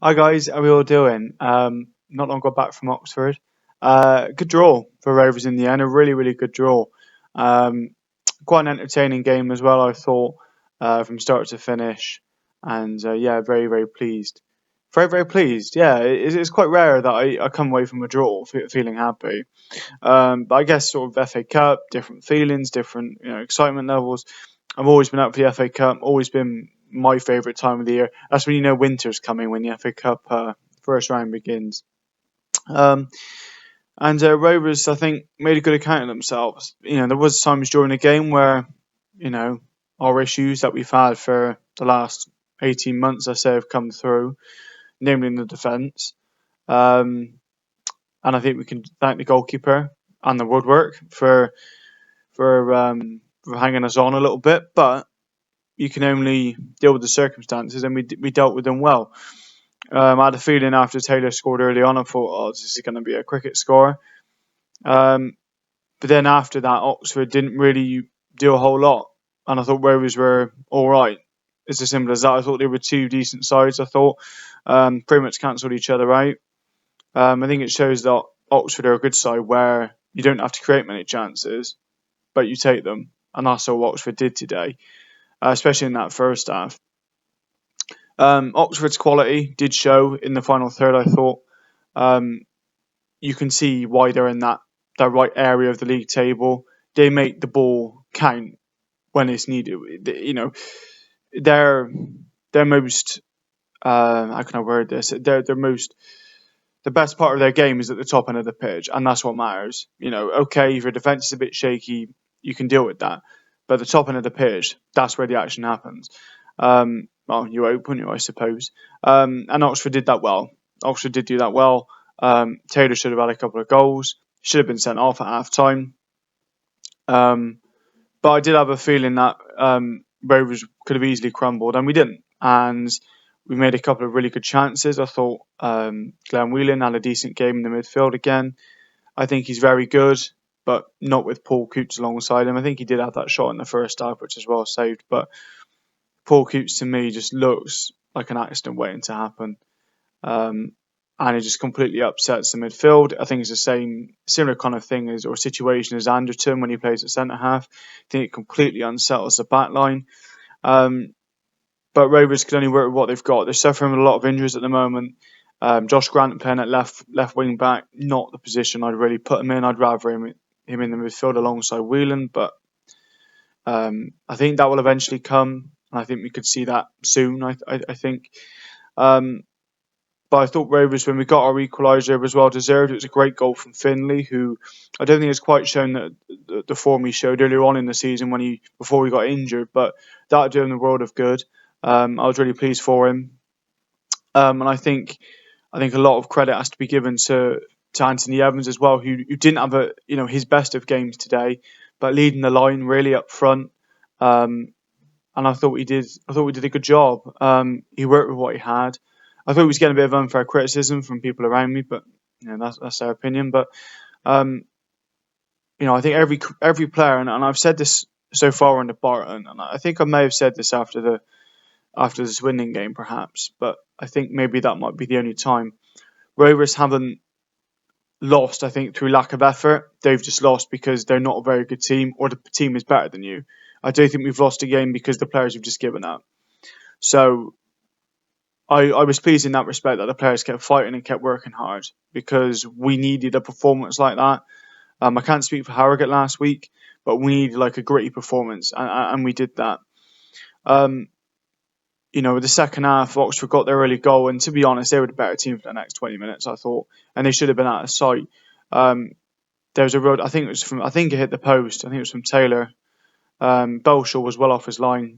Hi guys, how are we all doing? Not long got back from Oxford. Good draw for Rovers in the end. A really, really good draw. Um, Quite an entertaining game as well, I thought, from start to finish. And yeah, very, very pleased. Very, very pleased. Yeah, it's quite rare that I come away from a draw feeling happy. But I guess sort of FA Cup, different feelings, different excitement levels. I've always been up for the FA Cup. Always been my favourite time of the year. That's when you know winter's coming, when the FA Cup first round begins. Um, and Rovers, I think, made a good account of themselves. There was times during the game where, you know, our issues that we've had for the last 18 months, I say, have come through, namely in the defence. Um, and I think we can thank the goalkeeper and the woodwork for hanging us on a little bit, but you can only deal with the circumstances, and we dealt with them well. I had a feeling after Taylor scored early on, I thought, oh, this is going to be a cricket score. Um, but then after that, Oxford didn't really do a whole lot, and I thought Rovers were all right. It's as simple as that. I thought they were two decent sides. I thought pretty much cancelled each other out. I think it shows that Oxford are a good side where you don't have to create many chances, but you take them, and that's what Oxford did today, especially in that first half. Oxford's quality did show in the final third. I thought um, you can see why they're in that right area of the league table. They make the ball count when it's needed. Their their most how can I word this? Their most the best part of their game is at the top end of the pitch, and that's what matters. Okay, if your defense is a bit shaky, you can deal with that. But at the top end of the pitch, that's where the action happens. Well, you open you, I suppose. And Oxford did that well. Oxford did do that well. Taylor should have had a couple of goals. Should have been sent off at half time. But I did have a feeling that Rovers could have easily crumbled, and we didn't. And we made a couple of really good chances. I thought Glenn Whelan had a decent game in the midfield again. I think he's very good, but not with Paul Coots alongside him. I think he did have that shot in the first half, which is well saved. But Paul Coots to me just looks like an accident waiting to happen. Um, and it just completely upsets the midfield. I think it's the similar kind of thing or situation as Anderton when he plays at centre half. I think it completely unsettles the back line. But Rovers can only work with what they've got. They're suffering with a lot of injuries at the moment. Josh Grant playing at left wing back, not the position I'd really put him in. I'd rather him in the midfield alongside Whelan, but I think that will eventually come. I think we could see that soon. I think. But I thought Rovers, when we got our equaliser, was well deserved. It was a great goal from Finley, who I don't think has quite shown the form he showed earlier on in the season before he got injured. But that did him the world of good. I was really pleased for him, and I think a lot of credit has to be given to Anthony Evans as well, who didn't have his best of games today, but leading the line really up front. And I thought we did a good job. He worked with what he had. I thought he was getting a bit of unfair criticism from people around me, but that's their opinion. But um, I think every player, and I've said this so far under Barton, and I think I may have said this after the Swindon game, perhaps, but I think maybe that might be the only time. Rovers haven't lost, I think, through lack of effort. They've just lost because they're not a very good team, or the team is better than you. I don't think we've lost a game because the players have just given up. So I was pleased in that respect that the players kept fighting and kept working hard, because we needed a performance like that. I can't speak for Harrogate last week, but we needed like a gritty performance, and we did that. With the second half, Oxford got their early goal, and to be honest, they were the better team for the next 20 minutes, I thought, and they should have been out of sight. There was a road, I think it hit the post. I think it was from Taylor. Belshaw was well off his line,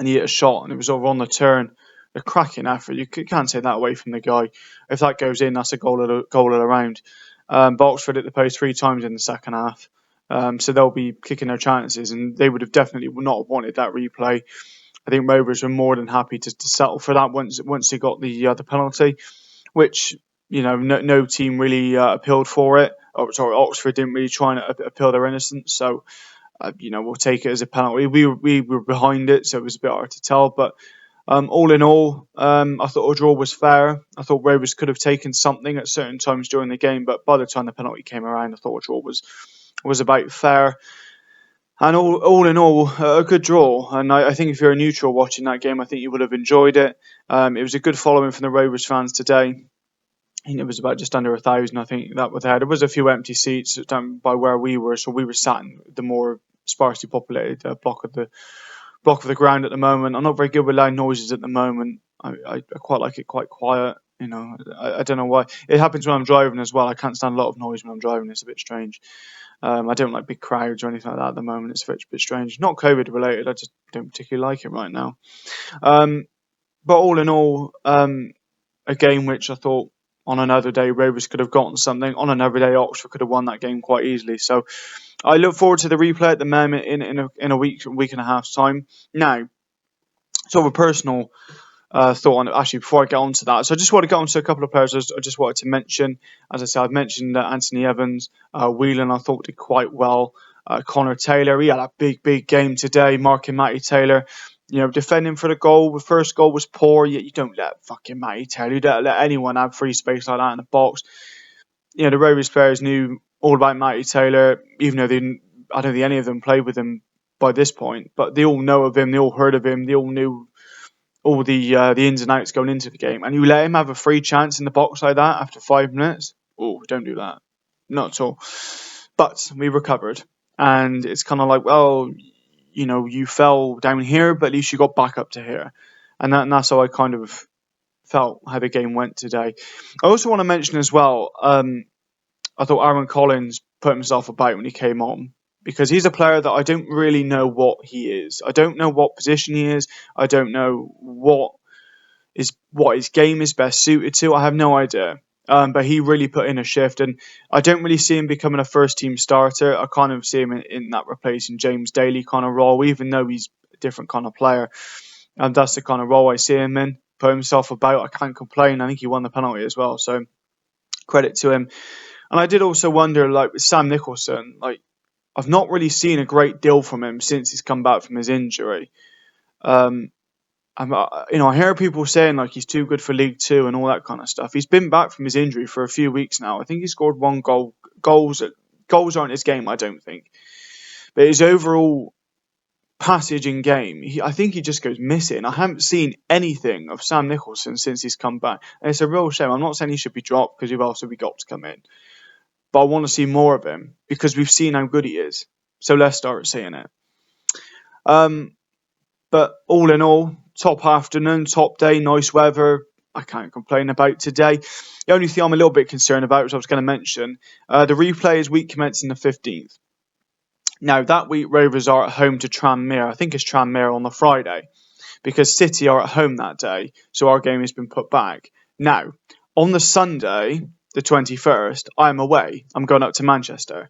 and he hit a shot, and it was over on the turn. A cracking effort. You can't take that away from the guy. If that goes in, that's a goal of the round. But Oxford hit the post 3 times in the second half, so they'll be kicking their chances, and they would have definitely not wanted that replay. I think Rovers were more than happy to settle for that once they got the penalty, which no team really appealed for it. Oxford didn't really try and appeal their innocence, so we'll take it as a penalty. We were behind it, so it was a bit hard to tell, but All in all, I thought a draw was fair. I thought Rovers could have taken something at certain times during the game, but by the time the penalty came around, I thought a draw was about fair. And all in all, a good draw. And I think if you're a neutral watching that game, I think you would have enjoyed it. It was a good following from the Rovers fans today. I think it was about just under 1,000. I think that was there. There was a few empty seats down by where we were, so we were sat in the more sparsely populated block of the ground at the moment. I'm not very good with loud noises at the moment. I quite like it quite quiet. I don't know why. It happens when I'm driving as well. I can't stand a lot of noise when I'm driving. It's a bit strange. I don't like big crowds or anything like that at the moment. It's a bit strange. Not COVID related. I just don't particularly like it right now. But all in all, a game which I thought on another day Rovers could have gotten something. On another day Oxford could have won that game quite easily. So I look forward to the replay at the moment in a week and a half's time. Now, sort of a personal thought on it, actually, before I get on to that. So I just want to get on to a couple of players I just wanted to mention. As I said, I've mentioned Anthony Evans. Whelan, I thought, did quite well. Connor Taylor, he had a big game today, marking Matty Taylor. Defending for the goal. The first goal was poor, yet you don't let fucking Matty Taylor, you don't let anyone have free space like that in the box. The Rovers players knew all about Matty Taylor, even though I don't think any of them played with him by this point, but they all know of him, they all heard of him, they all knew all the ins and outs going into the game. And you let him have a free chance in the box like that after 5 minutes? Oh, don't do that. Not at all. But we recovered. And it's kind of like, well, you fell down here, but at least you got back up to here. And that's how I kind of felt how the game went today. I also want to mention as well, I thought Aaron Collins put himself about when he came on, because he's a player that I don't really know what he is. I don't know what position he is. I don't know what his game is best suited to. I have no idea. But he really put in a shift, and I don't really see him becoming a first-team starter. I kind of see him in that replacing James Daly kind of role, even though he's a different kind of player. And that's the kind of role I see him in. Put himself about. I can't complain. I think he won the penalty as well, so credit to him. And I did also wonder, like with Sam Nicholson, like I've not really seen a great deal from him since he's come back from his injury. I hear people saying like he's too good for League Two and all that kind of stuff. He's been back from his injury for a few weeks now. I think he scored 1 goal. Goals aren't his game, I don't think. But his overall passage in game, I think he just goes missing. I haven't seen anything of Sam Nicholson since he's come back. And it's a real shame. I'm not saying he should be dropped because you've also got to come in. But I want to see more of him because we've seen how good he is. So let's start seeing it. But all in all, top afternoon, top day, nice weather. I can't complain about today. The only thing I'm a little bit concerned about, which I was going to mention, the replay is week commencing the 15th. Now, that week, Rovers are at home to Tranmere. I think it's Tranmere on the Friday, because City are at home that day, so our game has been put back. Now, on the Sunday, the 21st, I am away. I'm going up to Manchester.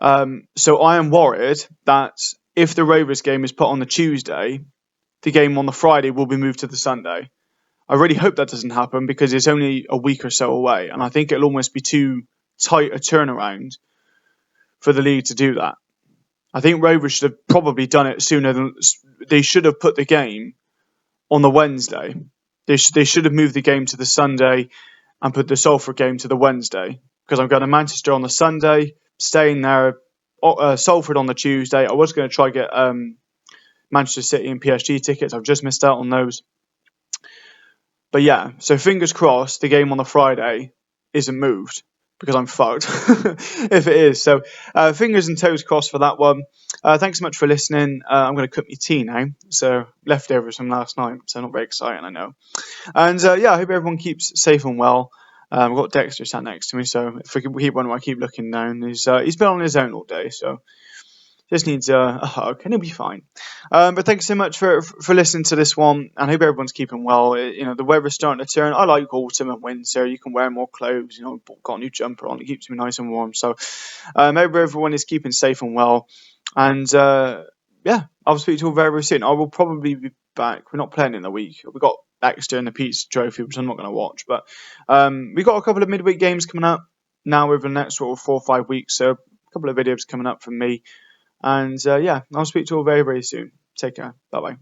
So I am worried that if the Rovers game is put on the Tuesday, the game on the Friday will be moved to the Sunday. I really hope that doesn't happen because it's only a week or so away, and I think it'll almost be too tight a turnaround for the league to do that. I think Rovers should have probably done it sooner than they should have put the game on the Wednesday. They should have moved the game to the Sunday and put the Salford game to the Wednesday, because I'm going to Manchester on the Sunday, staying there, Salford on the Tuesday. I was going to try to get Manchester City and PSG tickets. I've just missed out on those. But yeah, so fingers crossed the game on the Friday isn't moved, because I'm fucked if it is. So fingers and toes crossed for that one. Thanks so much for listening. I'm going to cook my tea now. So leftovers from last night, so not very exciting, I know. And I hope everyone keeps safe and well. I've got Dexter sat next to me, so if we keep wondering, I keep looking down. He's been on his own all day, so just needs a hug, and he'll be fine. But thanks so much for listening to this one, and I hope everyone's keeping well. The weather's starting to turn. I like autumn and winter. You can wear more clothes. Got a new jumper on. It keeps me nice and warm. So I hope everyone is keeping safe and well. And I'll speak to you all very, very soon. I will probably be back. We're not playing in the week. We've got Exeter and the Pizza Trophy, which I'm not going to watch. But we've got a couple of midweek games coming up now over the next sort of 4 or 5 weeks. So a couple of videos coming up from me. And I'll speak to you all very, very soon. Take care. Bye-bye.